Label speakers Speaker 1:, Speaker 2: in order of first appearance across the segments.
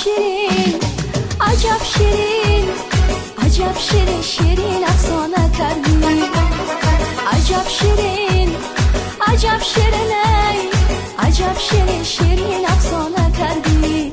Speaker 1: شیرین عجب شیرین عجب شیرین شیرین افسانه کردی عجب شیرین عجب شیرین ای عجب شیرین شیرین افسانه کردی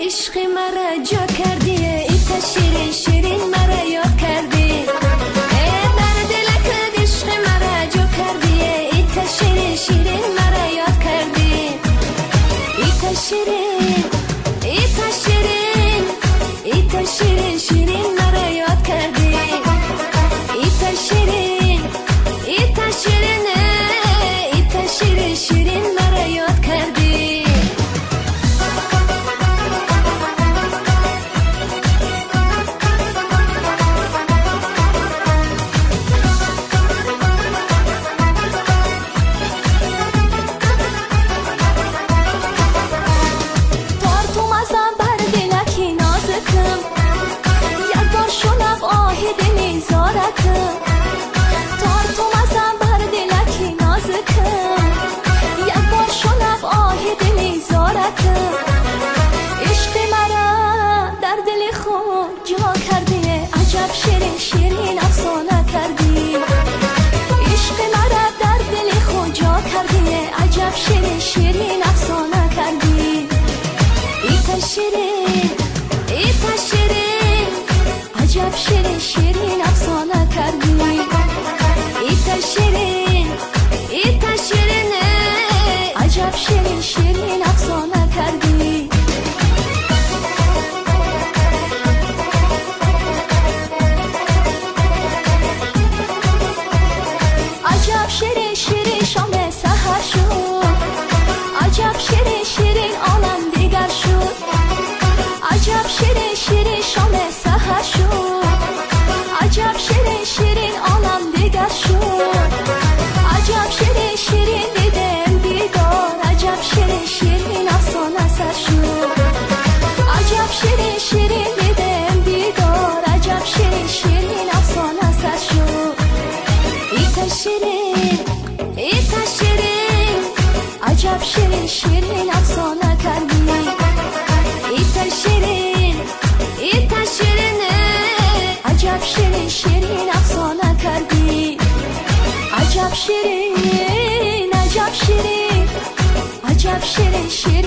Speaker 1: عشق مرا جا کردی ایتا شیرین شیرین مرا یاد کردی در دلت عشق مرا جا کردی ایتا شیرین شیرین مرا یاد کردی ایتا شیرین ایتا شیرین ایتا شیرین شیرین مرا یاد کردی ایتا شیرین ایتا شیرین ایتا شیرین شیرین مرا یاد کردی عشق مرا در دل خود جا کردی عجب شیرین شیرین افسانه کردی عشق مرا در دل خود جا کردی عجب شیرین شیرین افسانه کردی ایتا شیرین ایتا شیرین عجب شیرین شیرین افسانه کردی ایتا شیرین ایتا شیرین عجب شیرین شیرین افسانه کردی عجب شیرین شیرین شام سحر شد عجب شیرین شیرین عالم دیگر شد عجب شیرین شیرین شام سحر شد عجب شیرین شیرین عالم دیگر شد عجب شیرین شیرین دیدم دیدار عجب شیرین شیرین افسانه سر شد عجب شیرین شیرین دیدم دیدار عجب شیرین شیرین افسانه سر شد ایتا شیرین ایتا شیرین عجب شیرین شیرین افسانه کردی ایتا شیرین ایتا شیرین عجب شیرین شیرین افسانه کردی عجب شیرین عجب شیرین عجب شیرین شیرین